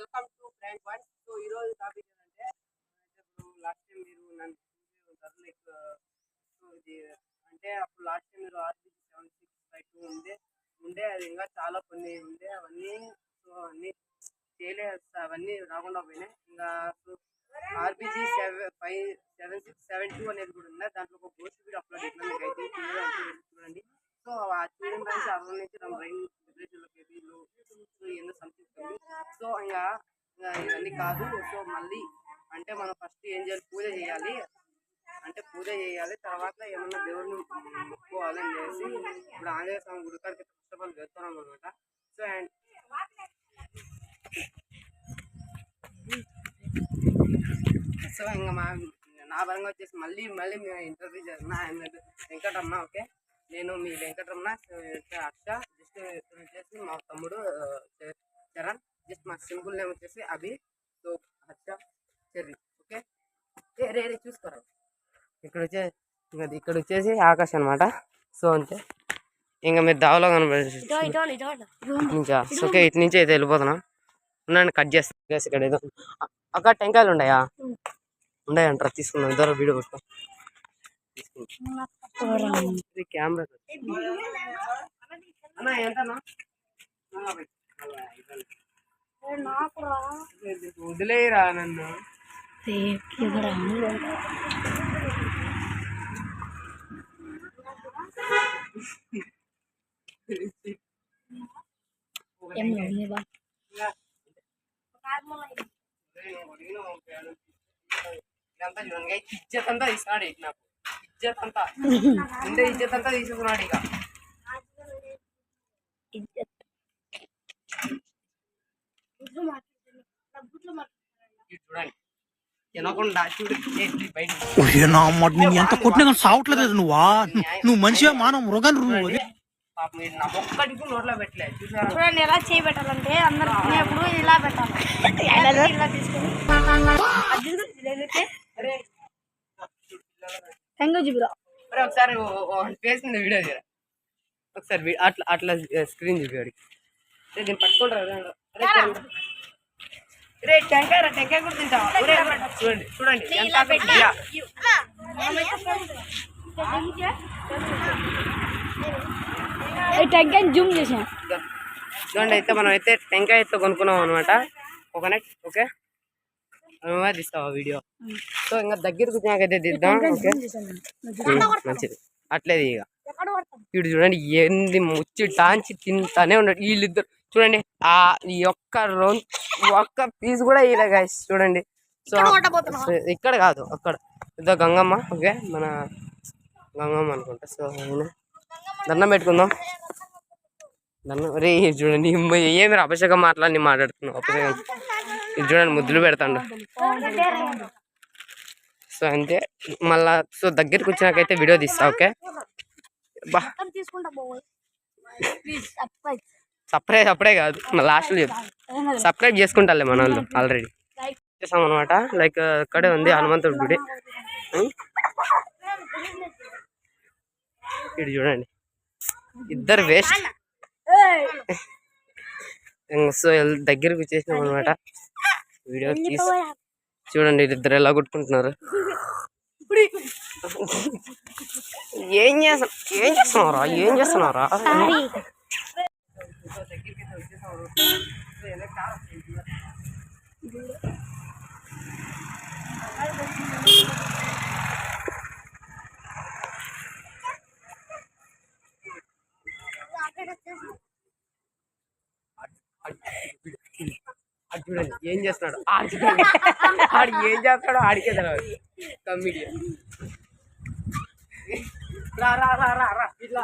Welcome to Frank Voice. So ఈ రోజు topic ఏంటంటే ఇప్పుడు లాస్ట్ టైం మీరు నన్ను చూసి ఉంటారు లైక్ సో ఇది అంటే అప్పుడు లాస్ట్ టైం మీరు ఆర్బీజీ 7652 ఉండే అది ఇంకా చాలా కొన్ని ఉండే అవన్నీ సో అన్నీ చేయలేదు, అవన్నీ రాకుండా పోయినాయి. ఇంకా సో ఆర్బీజీ 7672 అనేది కూడా ఉంది, దాంట్లో ఒక పోస్ట్ వీడియో అప్లోడ్ చేసిన మీకు అయితే చూడండి. సో ఆ చూడడం నుంచి అరవై నుంచి నా బ్రెయిన్ సో ఎన్నో సంథింగ్. సో ఇంకా ఇవన్నీ కాదు. సో మళ్ళీ అంటే మనం ఫస్ట్ ఏం చేయాలి, పూజ చేయాలి. తర్వాత ఏమన్నా దేవుడిని మొక్కుకోవాలని చేసి ఇప్పుడు ఆంజనేయ స్వామి గుడి కాడికి ఫస్ట్ ఆఫ్ ఆల్ వెళ్తున్నాం అనమాట. సో అండ్ సో ఇంకా నా పరంగా వచ్చేసి మళ్ళీ మేము ఇంటర్వ్యూ చేస్తున్నా. వెంకటరమణ. ఓకే, నేను మీ వెంకటరమణ. హర్ష. జస్ట్ వచ్చేసి మా తమ్ముడు చరణ్. జస్ట్ మా సింపుల్ నేమ్ వచ్చేసి అభి. సో హర్ష చెర్రీ. ఓకే, రే చూసుకోరా. ఇక్కడ వచ్చేసి ఆకాశ్ అనమాట. సో అంతే, ఇంకా మీరు దావలో కనబడి ఓకే. ఇటు నుంచి అయితే వెళ్ళిపోతున్నాం. ఉన్నాను, కట్ చేస్తాను. ఇక్కడ ఏదో అక్కడ టెంకాయలు ఉన్నాయంటారా, తీసుకున్నాం. ఇద్దరు వీడియో కొట్టుకో కెమెరా అన్నా. ఏంటన్నా వదిలేయరా నన్ను. ఇజ్జత్ అంతా తీస్తున్నాడు ఇక, నాకు ఇజ్జత్ అంతా ఉండే ఇజ్జత్ అంతా తీసుకున్నాడు ఇక. చూడండి తినకుండా ఎంత కొట్టినా సావట్లేదు. నువ్వు మంచిగా మానవ మృగం. నా ఒక్కటికి నోట్లో పెట్టలేదు. చూడండి ఎలా చేయబెట్టాలంటే అందరూ తినేప్పుడు ఇలా పెట్టాలి. ఇలా తీసుకుని ఒకసారి ఫేస్ మీద వీడియో తీరా. ఒకసారి అట్లా స్క్రీన్ చూపి దీన్ని పట్టుకుంటారు. రే టెంకాయ కూడా తింటావా? చూడండి టెంకాయ జూమ్ చేసాం. చూడండి, అయితే మనం అయితే టెంకాయ అయితే కొనుక్కున్నాం అనమాట. కోకోనట్. ఓకే, తీస్తావా వీడియో? సో ఇంకా దగ్గరకు వచ్చినాకైతే తీద్దాం. ఓకే, మంచిది. అట్లేదు ఇక వీడు చూడండి ఏంది ముచ్చి టాంచి తింటానే ఉన్నాడు. వీళ్ళిద్దరు చూడండి, ఈ ఒక్క పీస్ కూడా వేయలే గైస్. చూడండి. సో ఇక్కడ కాదు, అక్కడ ఇదో గంగమ్మ. ఓకే, మన గంగమ్మ అనుకుంటా. సో దండం పెట్టుకుందాం. రే చూడండి, ఏమి అభిషేకం మాట్లాడి మాట్లాడుతున్నావు. అభిషేకం ఇది చూడండి, ముద్దులు పెడతాడు. సో అంతే మళ్ళా. సో దగ్గరికి వచ్చినాకైతే వీడియో తీస్తా. ఓకే, బా సబ్స్క్రైబ్ అప్పుడే కాదు, లాస్ట్లో సబ్స్క్రైబ్ చేసుకుంటారులే మన వాళ్ళు. ఆల్రెడీ చేసాం అనమాట. లైక్ అక్కడే ఉంది హనుమంతుడి గుడి. ఇటు చూడండి, ఇద్దరు వేస్ట్. సో దగ్గరికి వచ్చేసినాం అనమాట. వీడియో తీసి చూడండి ఇద్దరు ఎలా కొట్టుకుంటున్నారు. ఏం చేస్తున్నారా? చూడండి ఏం చేస్తున్నాడు. ఆడు ఏం చేస్తాడో ఆడికే తెలియదు. కమిడియన్ రా ఇట్లా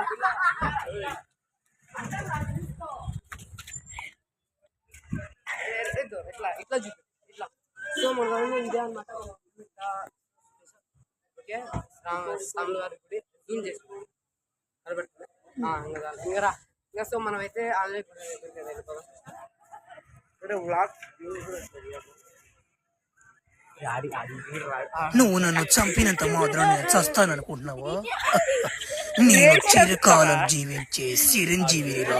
చూపి ఇట్లా. సో మన ఇదే అనమాట. ఓకే, రాముల వారి గుడి జూమ్ చేసుకుంటాం. ఇంకా సో మనం అయితే ఆల్రెడీ వెళ్ళిపోదాం. నువ్వు నన్ను చంపినంత మాత్రం నేను చస్తాను అనుకుంటున్నావు? నేను చిరకాలం జీవించే చిరంజీవినిరా.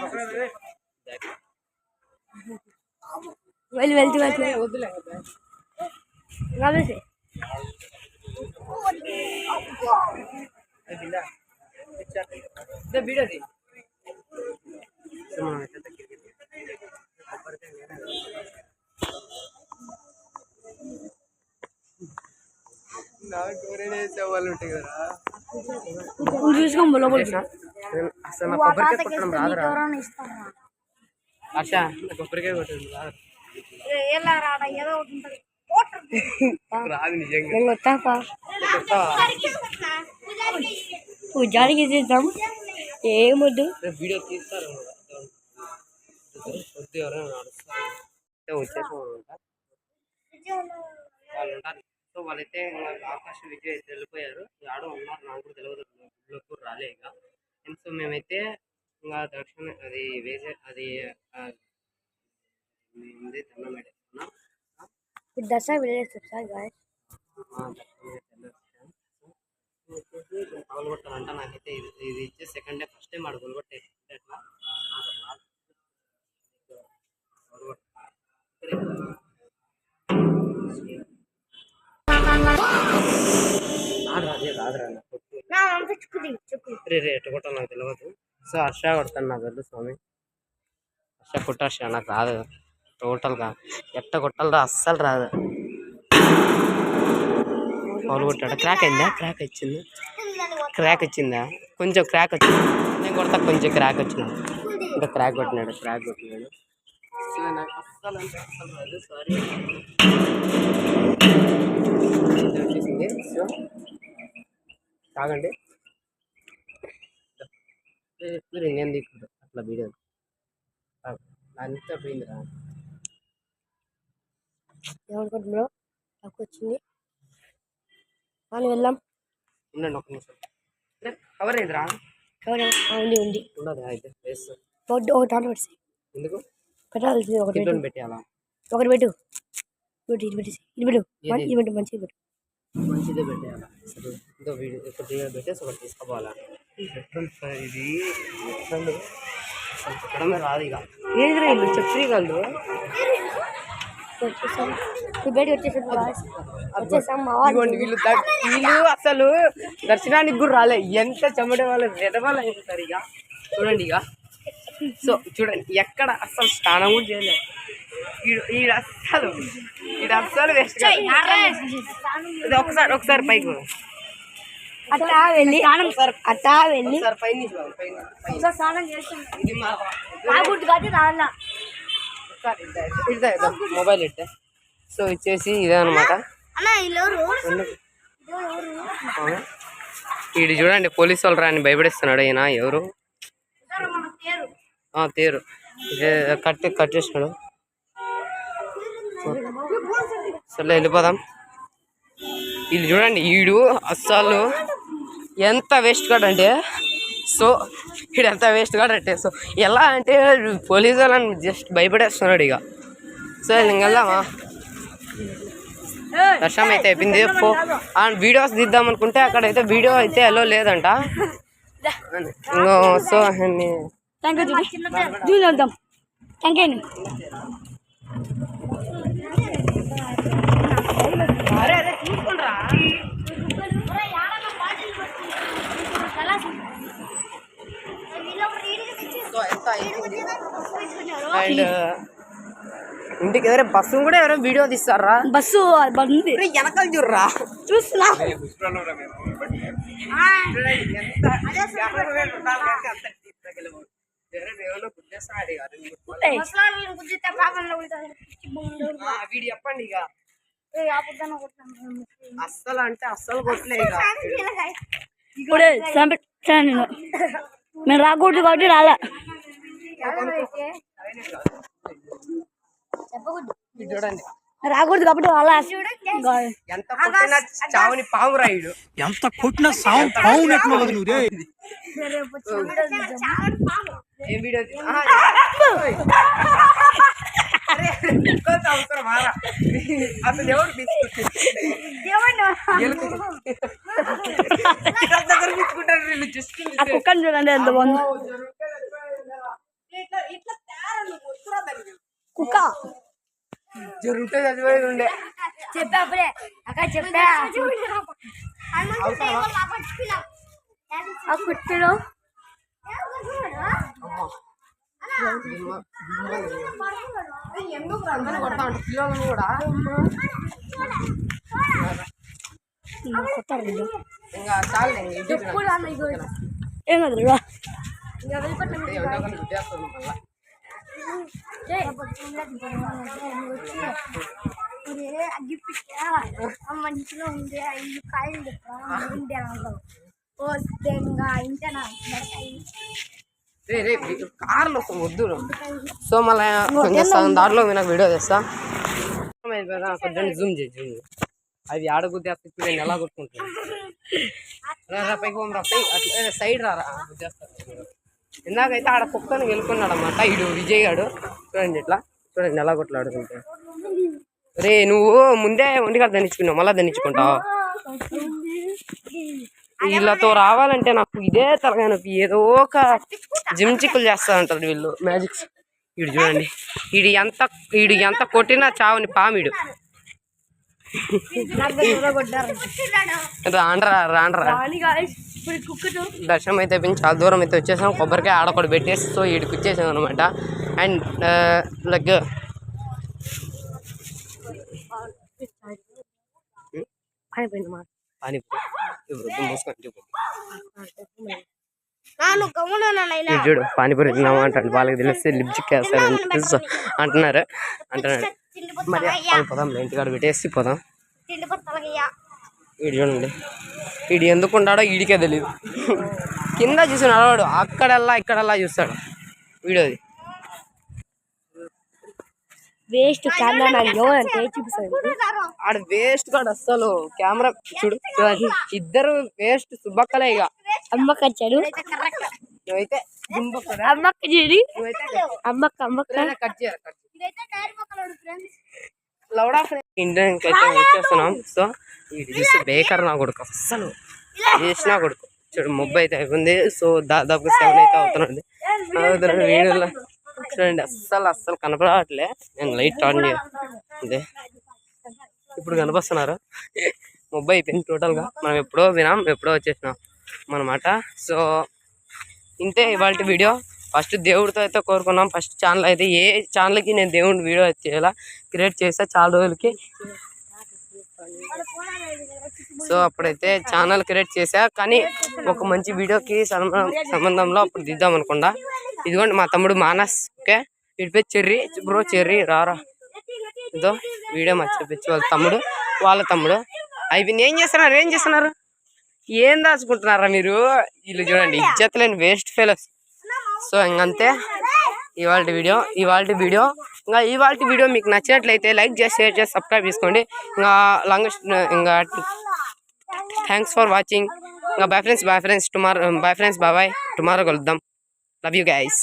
వద్దులే బీడది వాళ్ళు ఉంటాయి కదా అసలు నా కొబ్బరికాయ కొట్టడం రాదురా ఆశ నా కొబ్బరికాయ కొట్టడం రాదు రాదు నిజంగా పూజారికి చేద్దాం ఏమొద్దు వీడియో తీస్తారు వద్దు ఎవరైనా నడుస్తారు వచ్చేసాం అనమాట వాళ్ళు ఉంటారు. సో వాళ్ళైతే ఆకాశ విజయ్ అయితే వెళ్ళిపోయారు. ఆడో ఉన్నారు, నాకు కూడా తెలియదు, కూడా రాలే ఇక. అండ్ సో మేమైతే ఇంకా దర్శనం అది వేసే అది దండం పెట్టేసుకున్నాం. దసరా వెళ్ళేస్తారు సార్ పగలు కొట్టాలంట. నాకైతే ఇది ఇచ్చే సెకండ్ డే, ఫస్ట్ టైం ఆడ గొలగొట్టే ఎట్లా రే ఎట్ట కొట్టాలి నాకు తెలియదు. సో హర్ష కొడతాను, నాకు తెలుసు స్వామి. హర్ష హర్ష నాకు రాదు టోటల్గా. ఎట్ట కొట్టాలరా అస్సలు రాదు. పౌలు కొట్టాడు. క్రాక్ అయిందా? క్రాక్ వచ్చింది. క్రాక్ వచ్చిందా? కొంచెం క్రాక్ వచ్చింది. నేను కొడతా కొంచెం క్రాక్ వచ్చినా. ఇంకా క్రాక్ కొట్టినాడు. సో నాకు అస్సలు అంటే అస్సలు రాదు. సారీ వచ్చేసింది. సో కాగండి నేను తీసుకుంటా అట్లా వీడియో అంతా పోయిందిరా. ఏమనుకుంటున్నావు? నాకు వచ్చింది అని వెళ్దాం. ఉండండి ఒక నిమిషం. కవర్ అయిందిరా. ఉంది ఉండదు అయితే ఒకటి ఆర్డర్ పెట్టి ఎందుకు పెట్టాల్సింది. ఒకటి పెట్టాలా? ఒకటి పెట్టు. ఇది పెట్టేసి ఇది పెట్టు. ఇది పెట్టు, మంచిగా పెట్టు. మంచిదే పెట్టేయాలా? సరే ఇంకో వీడియో ఒకటి పెట్టేసి ఒకటి తీసుకోవాలా? ఇది అసలు చెప్పడమే రాదు ఇక. ఏది రా ఇల్లు చెప్పగలరు. వీళ్ళు అసలు దర్శనానికి కూడా రాలే. ఎంత చెమటే వాళ్ళు రెడవాళ్ళు అయిపోతారు ఇక. చూడండి ఇక. సో చూడండి ఎక్కడ అసలు స్నానం కూడా చేయలేదు. ఈడ అస్సలు వేస్ట్. ఒకసారి పైకి అట్టా వెళ్ళి మొబైల్ ఇట్టే. సో ఇచ్చేసి ఇదే అనమాట. ఈడు చూడండి పోలీసు వాళ్ళు రాని భయపడిస్తున్నాడు ఈయన. ఎవరు? తేరు. ఇదే కట్టేసినాడు. సరే వెళ్ళిపోదాం. వీళ్ళు చూడండి, ఈడు అస్సలు ఎంత వేస్ట్ కాడు అంటే, సో వీడు ఎంత వేస్ట్ కాడు అంటే, సో ఎలా అంటే పోలీసు వాళ్ళని జస్ట్ భయపడేస్తున్నాడు ఇక. సో ఇంక వెళ్దామా? దర్శనం అయితే అయిపోయింది. వీడియోస్ తీద్దాం అనుకుంటే అక్కడైతే వీడియో అయితే ఎలో లేదంట. సో అండ్ ఇంటికి ఎవరైనా బస్సు కూడా ఎవరైనా వీడియో తీస్తారా? బస్సు వెనకాల చూడరా, చూస్తున్నా. వీడు చెప్పండి ఇక. అస్సలు అంటే అస్సలు కొట్టలే ఇక. ఇప్పుడే మేము రాకూడదు కాబట్టి రాలా. చూడండి రాకూడదు కాబట్టి రాలా. ఎంత కొట్టినా చావుని పాము రాయుడు. ఎంత కొట్టినా సావు పావునట్లు నువ్వు. ఏం వీడియో అసలు ఎవరు తీసుకుంటారు వీళ్ళు? జస్ట్ కుక్కని చూడండి ఎంత బాగుంది. కుక్క జరుగుతే చదివేది ఉండే చెప్పా అప్పుడే అక్క చెప్పా ఆ కుట్టిలో ఎందుకు అందరూ కొడతా ఉంటారు పిల్లలను కూడా ఇంకా చాలు ఏం కాదు మంచిగా ఉండే 5 కాయలు ఉండే వస్తే ఇంకా ఇంటనా కార్లో వద్దు సో మళ్ళీ కొంచెం సగం దాంట్లో నాకు వీడియో తెస్తా కొంచెం జూమ్ చేయి అవి ఆడగుద్దేస్తా ఇప్పుడు నేను ఎలా కొట్టుకుంటాను పైకి పోం పై అట్లా సైడ్ రారా గుద్దేస్తాను ఇందాకైతే ఆడ కుక్కను గెలుకున్నాడు అనమాట ఇడు విజయ్ గాడు చూడండి ఇట్లా చూడండి ఎలా కొట్లు ఆడుకుంటా రే నువ్వు ముందే ఒంటిగా దండించుకున్నావు మళ్ళీ దండించుకుంటావు వీళ్ళతో రావాలంటే నాకు ఇదే తలగా నొప్పి ఏదో ఒక జిమ్ చిక్కులు చేస్తా ఉంటారు వీళ్ళు మ్యాజిక్స్ వీడు చూడండి వీడు ఎంత కొట్టినా చావుని పామిడు రాండ్రా దర్శనం అయితే అయిపోయింది చాలా దూరం అయితే వచ్చేసాం కొబ్బరికాయ ఆడకూడ పెట్టేసి సో వీడికి వచ్చేసాం అనమాట అండ్ లైక్ చూడు పానీపూరి తిన్నామా అంటాడు వాళ్ళకి తెలిస్తే లిప్స్టిక్ వేస్తాడు అంటున్నారు మరి పోదాం ఇంటికాడ పెట్టేసి పోదాం వీడు చూడండి వీడు ఎందుకు ఉన్నాడో వీడికే తెలియదు కింద చూసి నడవాడు ఇక్కడల్లా చూస్తాడు వీడియోది వేస్ట్ చూపిస్తాడు ఆడ వేస్ట్ కాడు అస్సలు కెమెరా చూడు ఇద్దరు వేస్ట్ సుబ్బక్కలే ఇక అమ్మక్క వచ్చాడు నువ్వైతే అమ్మక్క చేరి అమ్మక్క కట్ చేయాలి ఇండియన్కి అయితే వచ్చేస్తున్నాం సో ఇది చూస్తే బేకర్ నా కొడుకు అస్సలు చేసినా కొడుకు చూడు మొబ్బై అయితే అయిపోయింది సో దాదాపుగా 7 అయితే అవుతున్నాడు వీడియోలో చూడండి అస్సలు కనపడట్లే నేను లైట్ ఆన్ చేయాలి ఇప్పుడు కనిపిస్తున్నారు మొబ్బై అయిపోయింది టోటల్గా మనం ఎప్పుడో వినాం ఎప్పుడో వచ్చేసినాం అనమాట సో ఇంతే ఇవాళ వీడియో ఫస్ట్ దేవుడితో అయితే కోరుకున్నాం ఫస్ట్ ఛానల్ అయితే ఏ ఛానల్కి నేను దేవుడి వీడియో చేయాలా క్రియేట్ చేసా చాలా రోజులకి సో అప్పుడైతే ఛానల్ క్రియేట్ చేసా కానీ ఒక మంచి వీడియోకి సంబంధంలో అప్పుడు దిద్దాం అనుకుండా ఇదిగోండి మా తమ్ముడు మానస్ ఓకే వీడిపై చెర్రీ రారా ఇదో వీడియో మర్చిపోయి వాళ్ళ తమ్ముడు అయిపోయింది ఏం చేస్తున్నారు ఏం దాచుకుంటున్నారా మీరు వీళ్ళు చూడండి ఇజ్జతలేని వేస్ట్ ఫెలోస్ సో ఇంకంతే ఇవాళ వీడియో మీకు నచ్చినట్లయితే లైక్ చేసి షేర్ చేసి సబ్స్క్రైబ్ చేసుకోండి ఇంకా థ్యాంక్స్ ఫర్ వాచింగ్ ఇంకా bye friends tomorrow bye tomorrow కలుద్దాం లవ్ యూ గైస్